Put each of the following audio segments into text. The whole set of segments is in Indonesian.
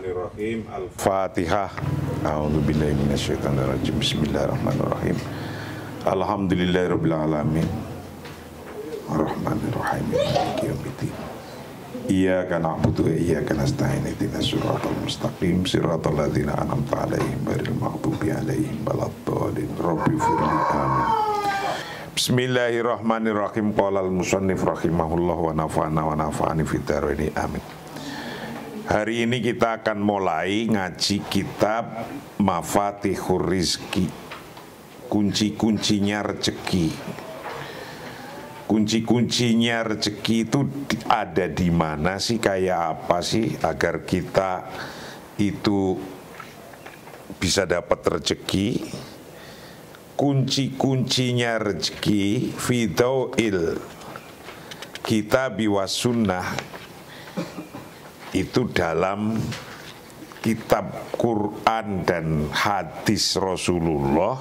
Bismillahirrahmanirrahim. Al-Fatihah. A'udzubillahi minasyaitonirrajim. Bismillahirrahmanirrahim. Alhamdulillahirabbil alamin. Arrahmanirrahim. Maliki yaumiddin. Iyyaka na'budu wa iyyaka nasta'in. Ihdinas siratal mustaqim. Siratal ladzina an'amta 'alaihim ghairil maghdubi 'alaihim waladdallin. Rabbi firli amin. Bismillahirrahmanirrahim. Qala al-musannif rahimahullah wa nafa'ana wa nafa'ani fid dharain. Amin. Hari ini kita akan mulai ngaji kitab Mafatihur Rizki, kunci-kuncinya rezeki. Kunci-kuncinya rezeki itu ada di mana sih, kayak apa sih agar kita itu bisa dapat rezeki? Kunci-kuncinya rezeki fidauil kitabi was sunnah itu dalam kitab Quran dan hadis Rasulullah.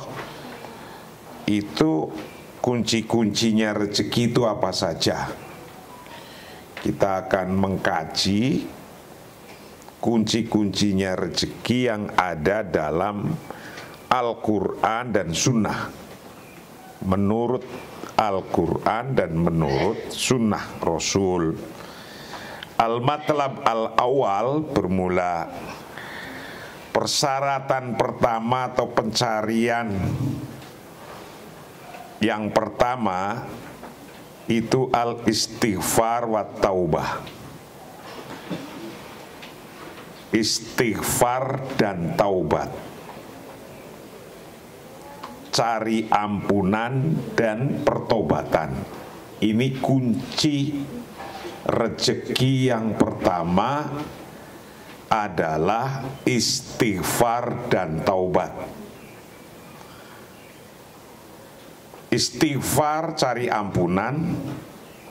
Itu kunci-kuncinya rezeki itu apa saja. Kita akan mengkaji kunci-kuncinya rezeki yang ada dalam Al-Quran dan Sunnah, menurut Al-Quran dan menurut Sunnah Rasul. Al-matlab al-awal bermula persyaratan pertama atau pencarian yang pertama itu al-istighfar wa taubah. Istighfar dan taubat, cari ampunan dan pertobatan. Ini kunci rezeki yang pertama adalah istighfar dan taubat. Istighfar cari ampunan,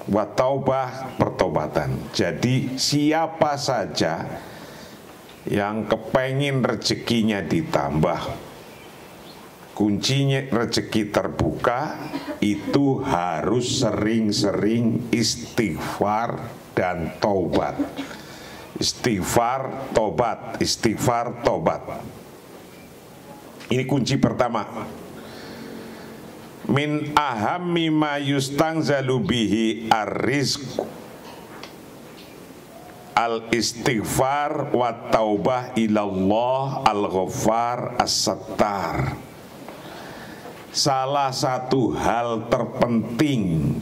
wa taubah pertobatan. Jadi siapa saja yang kepengin rezekinya ditambah, kuncinya rezeki terbuka, itu harus sering-sering istighfar dan taubat. Istighfar, tobat, istighfar, tobat. Ini kunci pertama. Min ahammi ma yustangzalu bihi ar-rizq al-istighfar wa taubah ilallah al-ghaffar as-sattar. Salah satu hal terpenting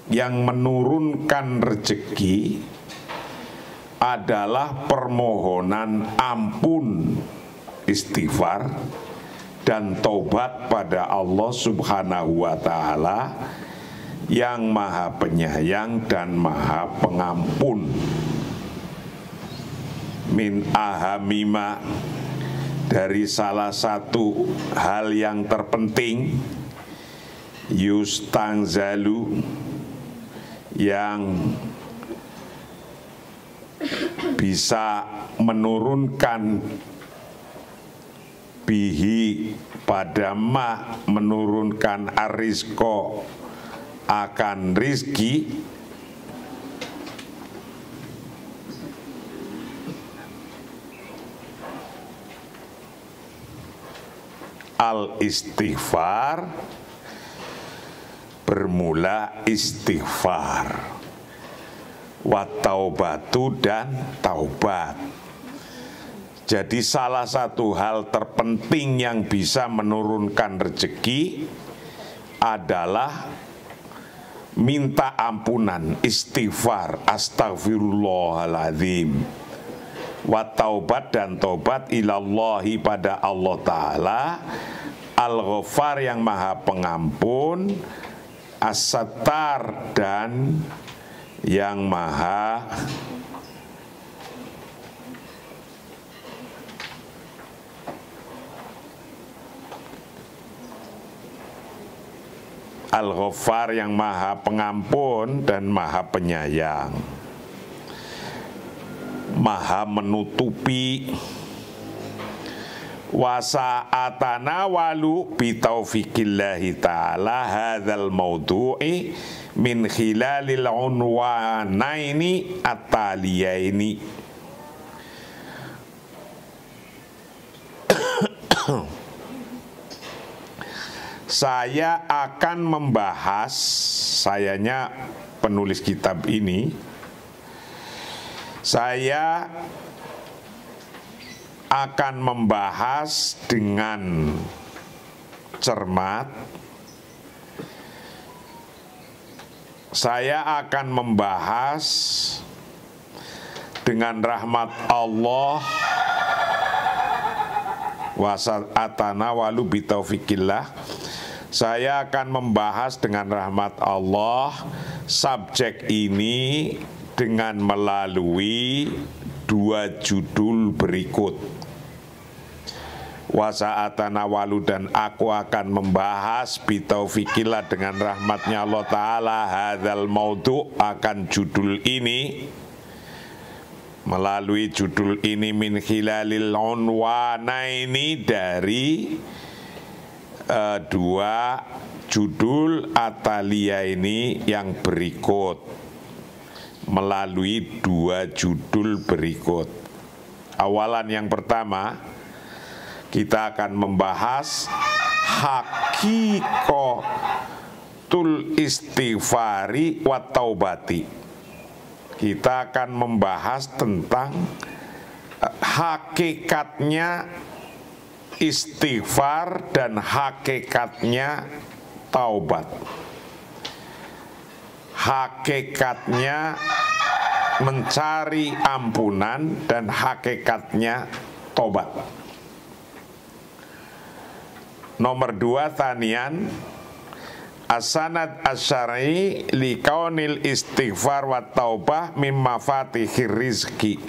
yang menurunkan rezeki adalah permohonan ampun, istighfar dan taubat pada Allah Subhanahu wa ta'ala yang maha penyayang dan maha pengampun. Min ahamima, dari salah satu hal yang terpenting, yustangzalu, yang bisa menurunkan bihi pada ma, menurunkan arizko akan rizki, al-istighfar, bermula istighfar, wa taubatu dan taubat. Jadi salah satu hal terpenting yang bisa menurunkan rezeki adalah minta ampunan, istighfar, astaghfirullahaladzim, wa taubat dan taubat ilallahi pada Allah Ta'ala, al-ghaffar yang maha pengampun, as-sattar dan yang maha al-ghaffar yang maha pengampun dan maha penyayang, maha menutupi. Wasa'atana walu bitaufiqillahi ta'ala hadzal maudu'i min khilalil unwanaini at-taliyaini. saya akan membahas, sayanya penulis kitab ini, saya akan membahas dengan cermat, saya akan membahas dengan rahmat Allah wasatana walu bitaufikillah. Saya akan membahas dengan rahmat Allah subjek ini dengan melalui 2 judul berikut. Wasa'atana walu, dan aku akan membahas bitaufikillah dengan rahmatnya Allah Ta'ala hadzal maudhu', akan judul ini, melalui judul ini, min khilalil unwanaini, dari 2 judul atalia ini yang berikut, melalui 2 judul berikut. Awalan yang pertama, kita akan membahas hakikatul istighfari wa taubati. Kita akan membahas tentang hakikatnya istighfar dan hakikatnya taubat. Hakikatnya mencari ampunan dan hakikatnya taubat. Nomor 2, tanian as-sanad asy-syar'i li kaunil istighfar wa taubah mim mafatihir rizki.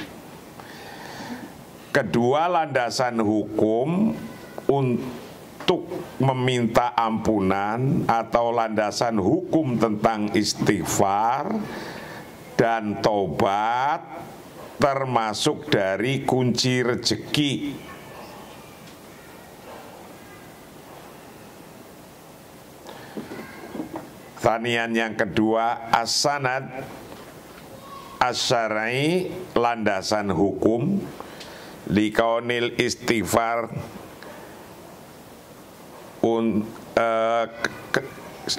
Kedua landasan hukum untuk meminta ampunan atau landasan hukum tentang istighfar dan taubat termasuk dari kunci rezeki. Tanian yang kedua, as-sanad asy-syar'i, landasan hukum likaunil istighfar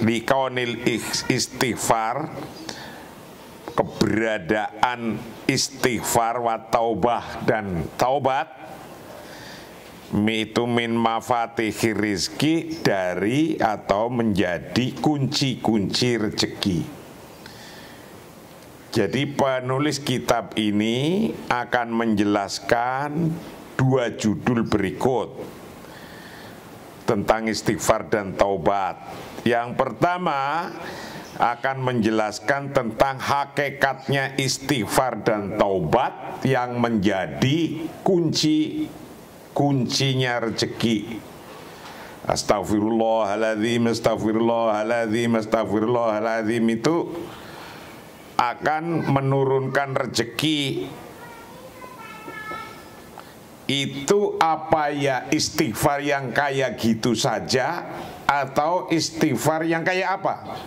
likaunil istighfar, keberadaan istighfar wa taubah dan taubat, itu min mafatihir rizki, dari atau menjadi kunci-kunci rezeki. Jadi penulis kitab ini akan menjelaskan 2 judul berikut tentang istighfar dan taubat. Yang pertama akan menjelaskan tentang hakikatnya istighfar dan taubat yang menjadi kuncinya rezeki. Astagfirullahaladzim, astagfirullahaladzim, astagfirullahaladzim itu akan menurunkan rezeki. Itu apa ya, istighfar yang kayak gitu saja atau istighfar yang kayak apa?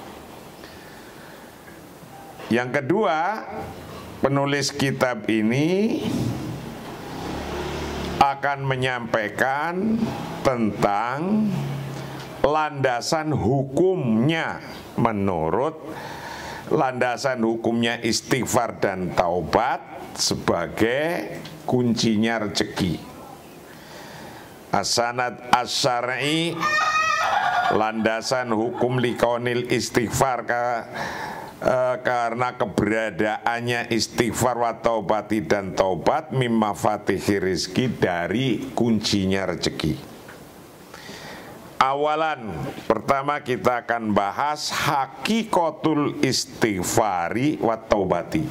Yang kedua, penulis kitab ini akan menyampaikan tentang landasan hukumnya, menurut landasan hukumnya istighfar dan taubat sebagai kuncinya rezeki. As-sanad asy-syar'i, landasan hukum likaunil istighfar, karena keberadaannya istighfar wa taubati dan taubat mim mafatihir rizki, dari kuncinya rezeki. Awalan pertama kita akan bahas hakikatul istighfari wa taubati,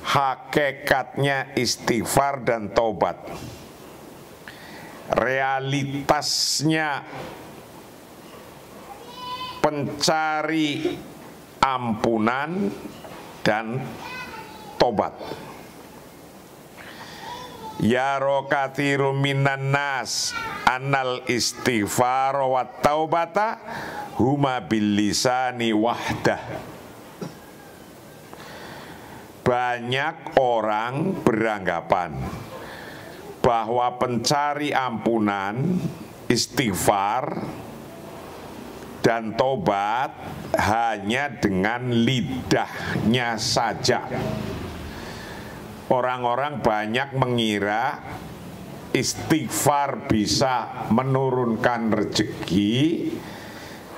hakikatnya istighfar dan taubat, realitasnya pencari ampunan dan tobat. Ya rokathiru minan nas annal istighfar wa taubata huma bil lisani wahdah. Banyak orang beranggapan bahwa pencari ampunan, istighfar dan tobat hanya dengan lidahnya saja. Orang-orang banyak mengira istighfar bisa menurunkan rezeki,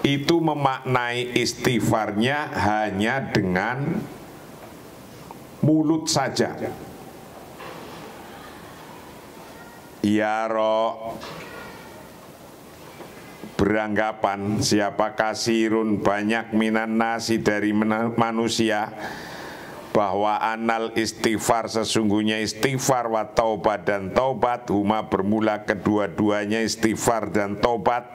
itu memaknai istighfarnya hanya dengan mulut saja. Ya roh, beranggapan siapa kasirun banyak minan nasi dari manusia, bahwa anal istighfar sesungguhnya istighfar wa taubat dan taubat, huma bermula kedua-duanya istighfar dan taubat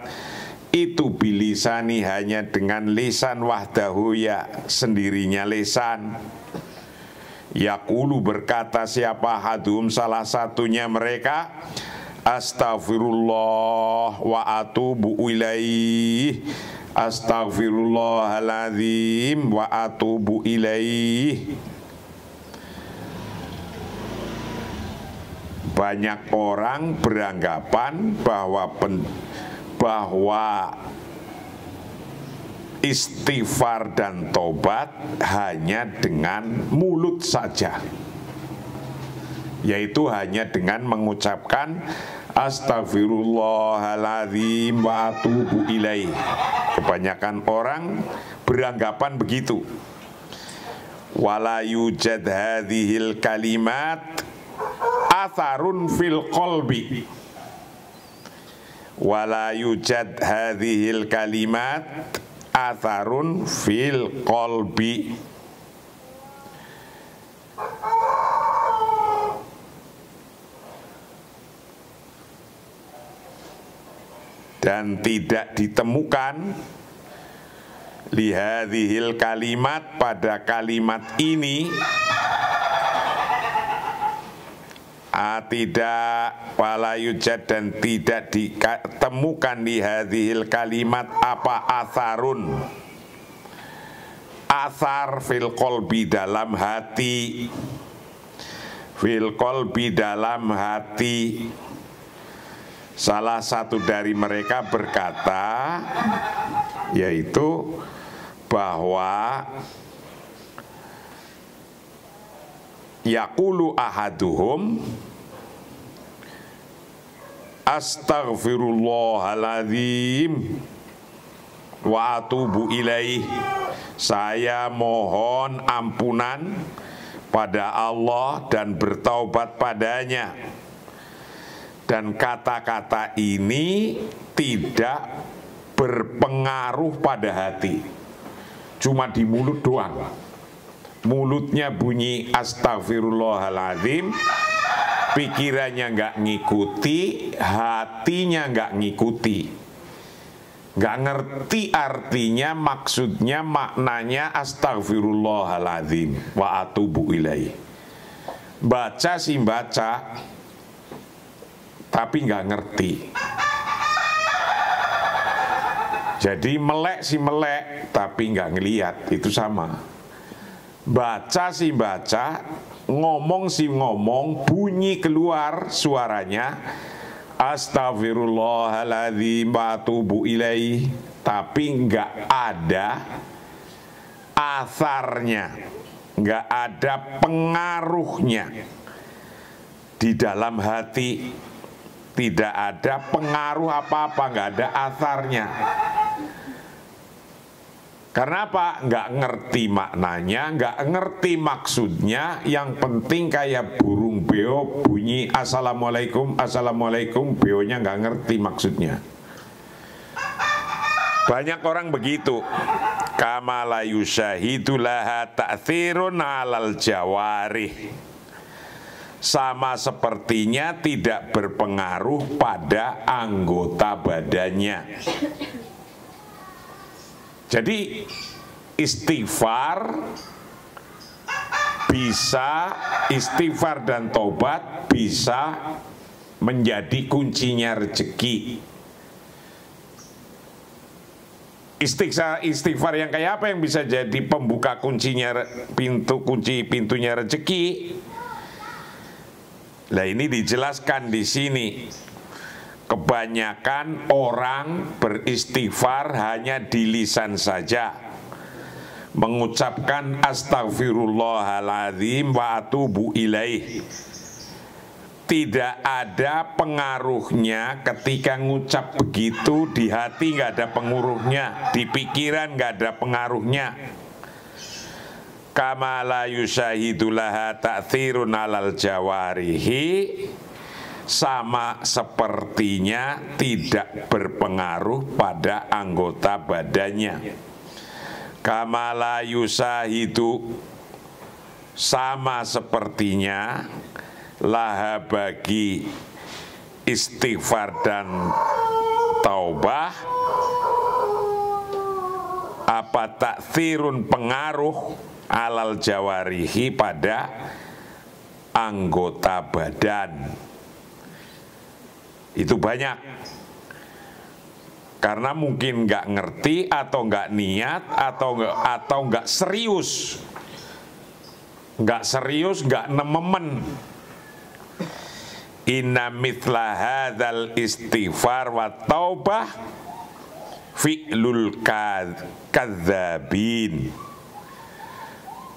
itu bilisani hanya dengan lisan wahdahu ya sendirinya lisan. Yaqulu berkata siapa hadum salah satunya mereka, astaghfirullah wa atubu ilaih, astaghfirullahaladzim wa atubu ilaih. Banyak orang beranggapan bahwa istighfar dan tobat hanya dengan mulut saja, yaitu hanya dengan mengucapkan astaghfirullahaladzim wa atubu ilaih. Kebanyakan orang beranggapan begitu. Wala yujad hadhil kalimat atharun fil qalbi. Wala yujad hadhil kalimat atharun fil qalbi. Dan tidak ditemukan lihadhil kalimat pada kalimat ini, tidak wala yujad dan tidak ditemukan lihadhil kalimat apa atharun, athar fil qalbi dalam hati, fil qalbi dalam hati. Salah satu dari mereka berkata, yaitu bahwa yaqulu ahaduhum astaghfirullahaladzim wa atubu ilaih. Saya mohon ampunan pada Allah dan bertaubat padanya. Dan kata-kata ini tidak berpengaruh pada hati, cuma di mulut doang. Mulutnya bunyi astaghfirullahaladzim, pikirannya nggak ngikuti, hatinya nggak ngikuti, nggak ngerti artinya, maksudnya, maknanya astaghfirullahaladzim wa atubu ilaih. Baca sih baca, tapi nggak ngerti. Jadi melek sih melek, tapi nggak ngelihat, itu sama. Baca sih baca, ngomong sih ngomong, bunyi keluar suaranya astaghfirullahaladzim wa atubu ilaih, tapi nggak ada atharnya, nggak ada pengaruhnya di dalam hati. Tidak ada pengaruh apa-apa, nggak ada atharnya. Karena apa? Nggak ngerti maknanya, nggak ngerti maksudnya. Yang penting kayak burung beo bunyi assalamualaikum, assalamualaikum, beonya nggak ngerti maksudnya. Banyak orang begitu. Kama la yushahidu laha ta'thirun 'alal jawarih. Sama sepertinya tidak berpengaruh pada anggota badannya. Jadi istighfar dan taubat bisa menjadi kuncinya rezeki. Istighfar yang kayak apa yang bisa jadi pembuka kuncinya, pintunya rezeki? Nah, ini dijelaskan di sini. Kebanyakan orang beristighfar hanya di lisan saja, mengucapkan astaghfirullahaladzim wa atubu ilaih. Tidak ada pengaruhnya ketika ngucap begitu, di hati nggak ada pengaruhnya, di pikiran nggak ada pengaruhnya. Kama la yusyahidulaha ta'thirun alal jawarihi, sama sepertinya tidak berpengaruh pada anggota badannya. Kama la yusahidu, sama sepertinya laha bagi istighfar dan taubah apa ta'thirun pengaruh alal jawarihi pada anggota badan. Itu banyak, karena mungkin nggak ngerti atau nggak niat atau nggak serius, nggak nememen. Inna mithla hadzal istighfar wa taubah fi'lul kadzabin.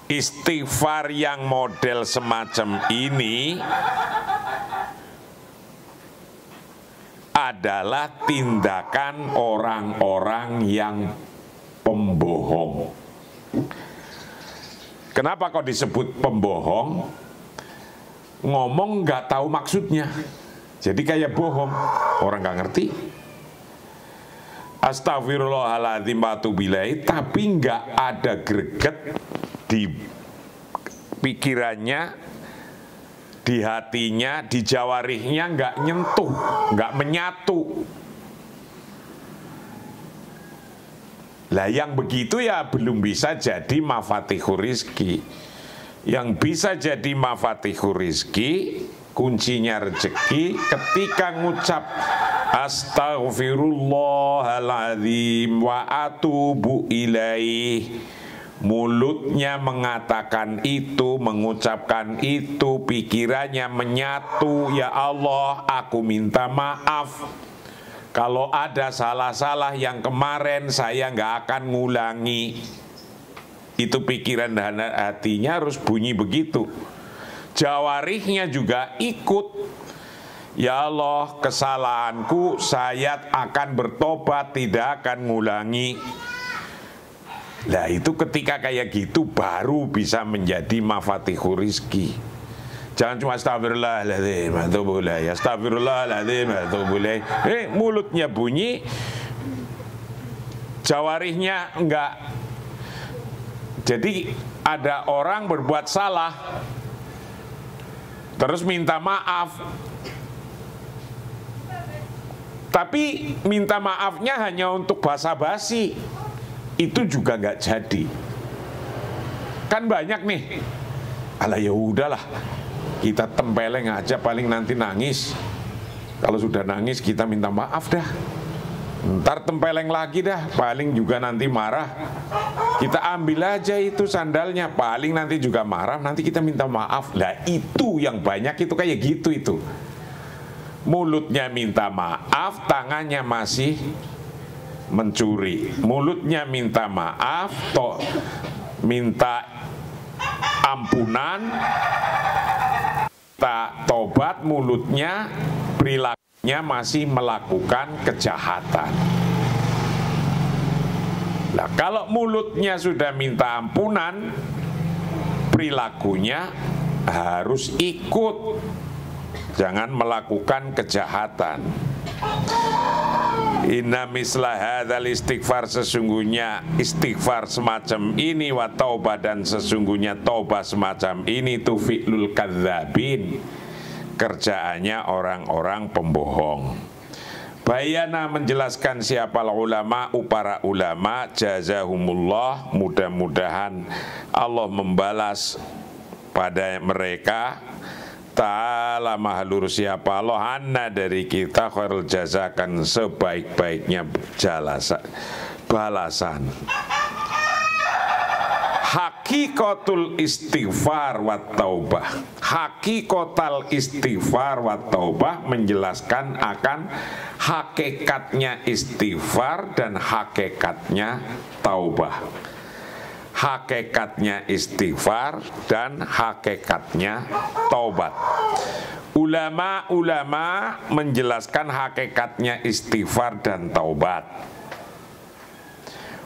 Istighfar yang model semacam ini adalah tindakan orang-orang yang pembohong. Kenapa kok disebut pembohong? Ngomong nggak tahu maksudnya, jadi kayak bohong, orang nggak ngerti. Astagfirullahaladzim wa atubu ilaih, tapi nggak ada greget di pikirannya, di hatinya, di jawarihnya, nggak nyentuh, nggak menyatu. Lah yang begitu ya belum bisa jadi mafatihur rizki. Yang bisa jadi mafatihur rizki, kuncinya rezeki, ketika ngucap astaghfirullahaladzim wa atubu ilaih. Mulutnya mengatakan itu, mengucapkan itu, pikirannya menyatu. Ya Allah, aku minta maaf kalau ada salah-salah yang kemarin, saya nggak akan ngulangi. Itu pikiran dan hatinya harus bunyi begitu. Jawarihnya juga ikut. Ya Allah, kesalahanku, saya akan bertobat, tidak akan ngulangi. Nah itu ketika kayak gitu baru bisa menjadi mafatihur rizki. Jangan cuma astagfirullahaladzim atubu ilaih, astagfirullahaladzim atubu ilaih. Mulutnya bunyi, jawarihnya enggak. Jadi ada orang berbuat salah, terus minta maaf, tapi minta maafnya hanya untuk basa-basi, itu juga nggak jadi. Kan banyak nih, alah ya udahlah, kita tempeleng aja, paling nanti nangis. Kalau sudah nangis kita minta maaf dah. Ntar tempeleng lagi dah, paling juga nanti marah. Kita ambil aja itu sandalnya, paling nanti juga marah, nanti kita minta maaf. Lah itu yang banyak itu kayak gitu itu. Mulutnya minta maaf, tangannya masih mencuri. Mulutnya minta maaf, minta ampunan, minta tobat, mulutnya perilakunya masih melakukan kejahatan. Nah, kalau mulutnya sudah minta ampunan, perilakunya harus ikut, jangan melakukan kejahatan. Inna misla hadzal istighfar, sesungguhnya istighfar semacam ini, wa taubah, dan sesungguhnya taubah semacam ini, tu fi'lul kadzabin, kerjaannya orang-orang pembohong. Bayana, menjelaskan siapa ulama, para ulama, jazahumullah, mudah-mudahan Allah membalas pada mereka ta'ala mahlur siapa Allah anna dari kita khairul jazakan, sebaik-baiknya balasan. Hak hakikatul istighfar wa taubah. Hakikatul istighfar wa taubah menjelaskan akan hakikatnya istighfar dan hakikatnya taubah. Hakikatnya istighfar dan hakikatnya taubat. Ulama-ulama menjelaskan hakikatnya istighfar dan taubat.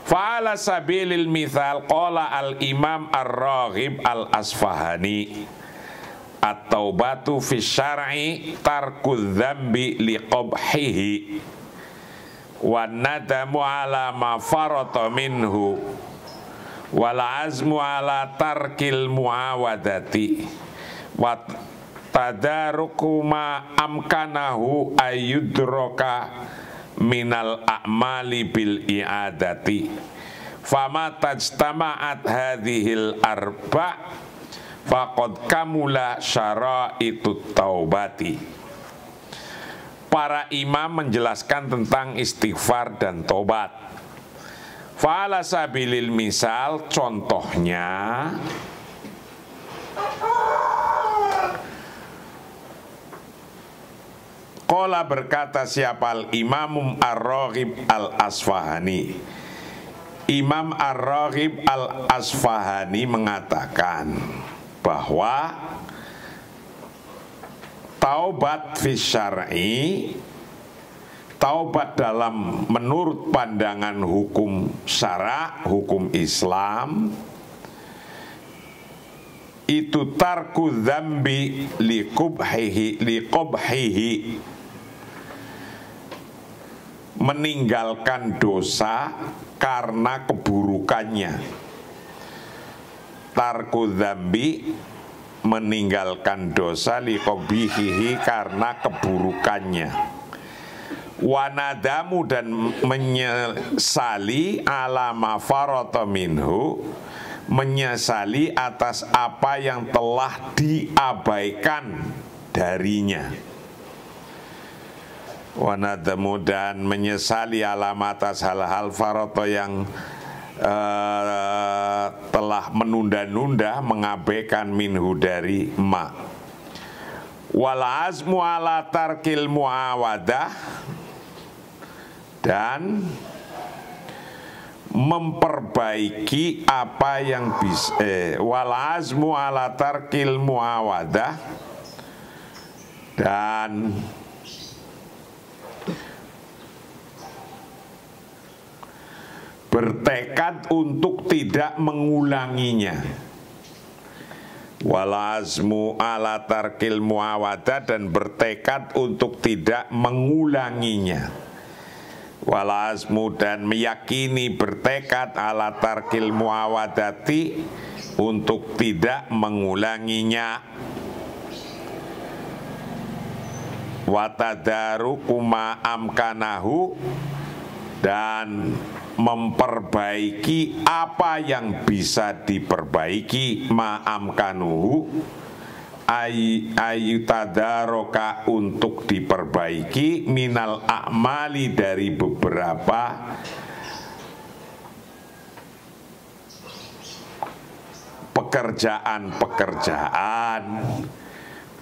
Fa'ala sabilil mithal qala al-imam ar-Raghib al-Asfahani at-taubatu fi syar'i tarku dzambi liqabhihi wa nadamu ala ma farata minhu wal azmu ala tarkil muawadati wa tadaruku ma amkanahu ayyudroka minal a'mali bil i'adati fama tajtama'at hadhil arba' faqad kamula syara'itut taubati. Para imam menjelaskan tentang istighfar dan tobat. Fa'ala sabilil misal, contohnya qala berkata siapa al-imam ar-Raghib al-Asfahani. Imam ar-Raghib al-Asfahani mengatakan bahwa taubat fi syar'i, taubat dalam menurut pandangan hukum syara, hukum Islam, itu tarku dzambi liqabhihi, meninggalkan dosa karena keburukannya. Tarku dzambi, meninggalkan dosa, liqabhihi, karena keburukannya. Wanadamu, dan menyesali, ala ma farata minhu, menyesali atas apa yang telah diabaikan darinya. Wanadamu, dan menyesali alam atas hal-hal farata yang telah menunda-nunda, mengabaikan minhu dari ma. Wal azmu ala tarkil muawadah, dan memperbaiki apa yang bisa wal azmu ala tarkil muawadah, dan bertekad untuk tidak mengulanginya. Wal azmu ala tarkil muawadah, dan bertekad untuk tidak mengulanginya. Wal azmu, dan meyakini, bertekad, ala tarkil muawadati, untuk tidak mengulanginya. Wa tadaruku ma amkanahu, dan memperbaiki apa yang bisa diperbaiki, ma'amkanuhu, ayutadaroka, untuk diperbaiki, minal a'mali, dari beberapa pekerjaan-pekerjaan,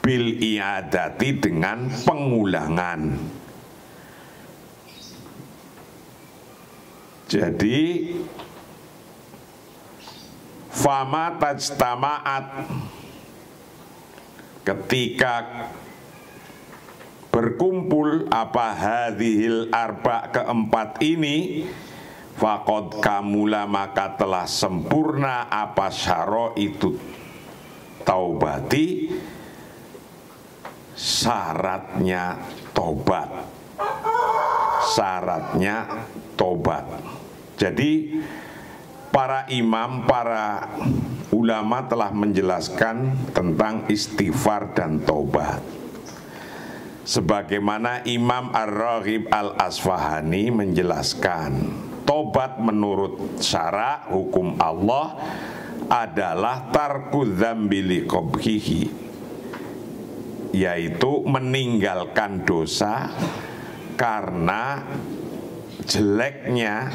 bil i'adati, dengan pengulangan. Jadi fama tajtama'at, ketika berkumpul apa hadhil arba, keempat ini, faqad kamula, maka telah sempurna apa syara itu taubati, syaratnya tobat, syaratnya tobat. Jadi para imam, para ulama telah menjelaskan tentang istighfar dan taubat. Sebagaimana Imam Ar-Raghib Al-Asfahani menjelaskan, taubat menurut syara hukum Allah adalah tarku dzambi liqabhihi, yaitu meninggalkan dosa karena jeleknya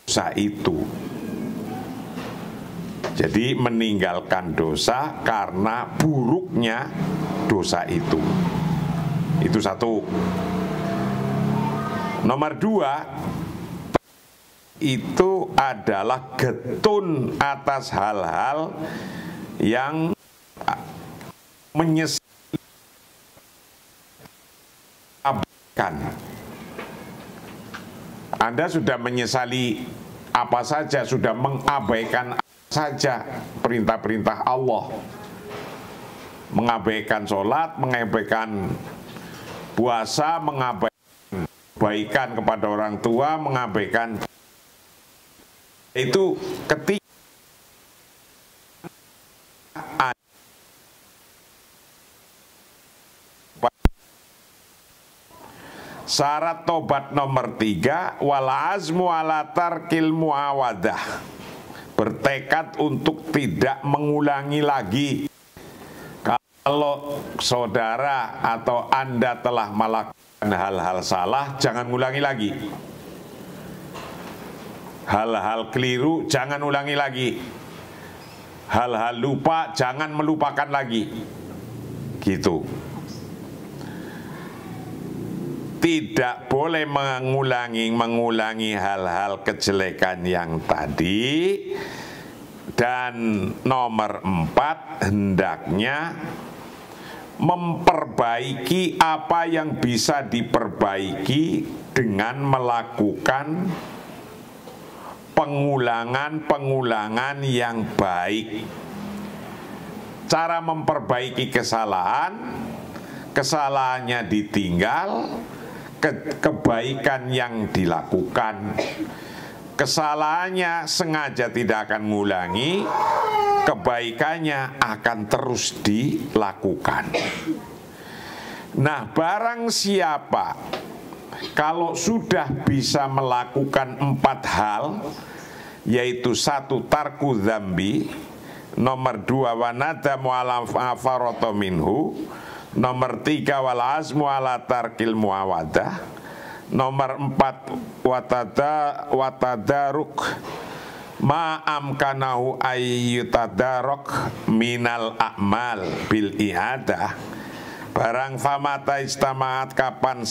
dosa itu. Jadi meninggalkan dosa karena buruknya dosa itu. Itu satu. Nomor dua, itu adalah getun atas hal-hal yang menyesatkan. Anda sudah menyesali apa saja, sudah mengabaikan saja perintah-perintah Allah, mengabaikan sholat, mengabaikan puasa, mengabaikan kebaikan kepada orang tua, mengabaikan itu ketika syarat tobat nomor 3, wal azmu ala tarkil muawadah, bertekad untuk tidak mengulangi lagi. Kalau saudara atau Anda telah melakukan hal-hal salah, jangan ulangi lagi. Hal-hal keliru, jangan ulangi lagi. Hal-hal lupa, jangan melupakan lagi. Gitu. Tidak boleh mengulangi hal-hal kejelekan yang tadi. Dan nomor 4, hendaknya memperbaiki apa yang bisa diperbaiki dengan melakukan pengulangan yang baik. Cara memperbaiki kesalahannya ditinggal, kebaikan yang dilakukan. Kesalahannya sengaja tidak akan mengulangi, kebaikannya akan terus dilakukan. Nah, barang siapa kalau sudah bisa melakukan 4 hal, yaitu 1, tarku dzambi, nomor 2, wanadamu ala afaroto minhu, nomor 3, wal azmu ala tarkil muawadah, nomor 4, watadaruk ma'amkanahu ayyutadarok minal a'mal bil i'adah. Barang famata istamaat, kapan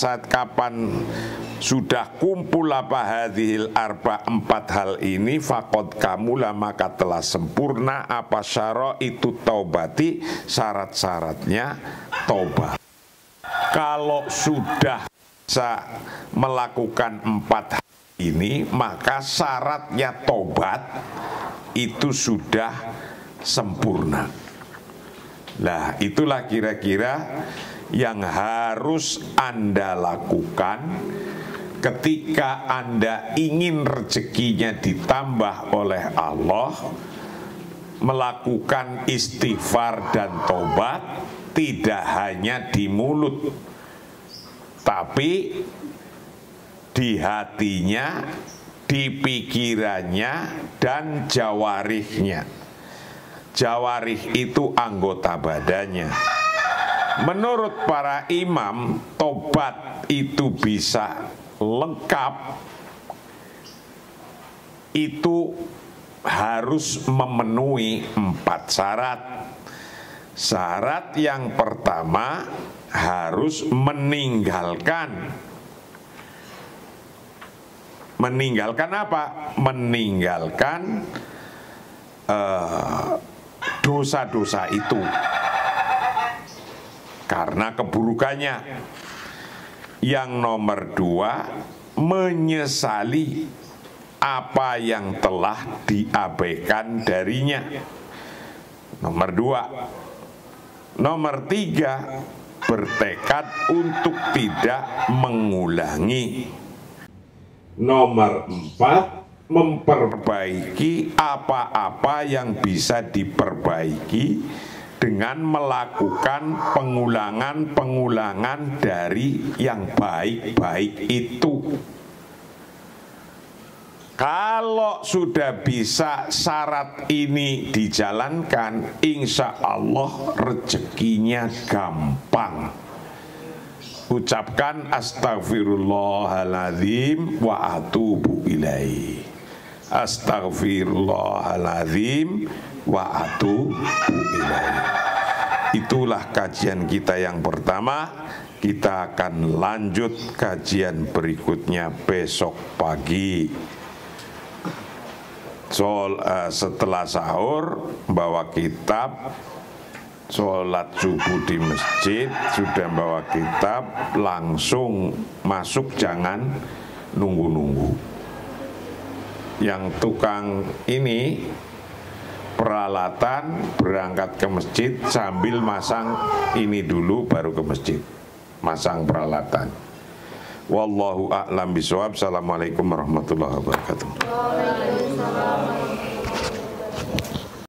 sudah kumpul apa hadhil arba, 4 hal ini, faqad kamula, maka telah sempurna apa syara itu taubati, syarat-syaratnya taubat. Kalau sudah bisa melakukan 4 hal ini, maka syaratnya tobat itu sudah sempurna. Nah, itulah kira-kira yang harus Anda lakukan ketika Anda ingin rezekinya ditambah oleh Allah, melakukan istighfar dan tobat tidak hanya di mulut, tapi di hatinya, di pikirannya, dan jawarihnya. Jawarih itu anggota badannya. Menurut para imam, tobat itu bisa lengkap, itu harus memenuhi 4 syarat. Syarat yang pertama, harus meninggalkan apa? Meninggalkan dosa-dosa itu karena keburukannya. Yang nomor 2, menyesali apa yang telah diabaikan darinya. Nomor 2. Nomor 3, bertekad untuk tidak mengulangi. Nomor 4, memperbaiki apa-apa yang bisa diperbaiki dengan melakukan pengulangan dari yang baik-baik itu. Kalau sudah bisa syarat ini dijalankan, insya Allah rezekinya gampang. Ucapkan astaghfirullahaladzim wa atubu ilaih. astaghfirullahaladzim wa atubu ilaih. Itulah kajian kita yang pertama. Kita akan lanjut kajian berikutnya besok pagi. Setelah sahur bawa kitab, sholat subuh di masjid, sudah bawa kitab, langsung masuk, jangan nunggu-nunggu. Yang tukang ini peralatan berangkat ke masjid sambil masang ini dulu baru ke masjid, masang peralatan. Wallahu a'lam bishawab. Assalamualaikum warahmatullahi wabarakatuh.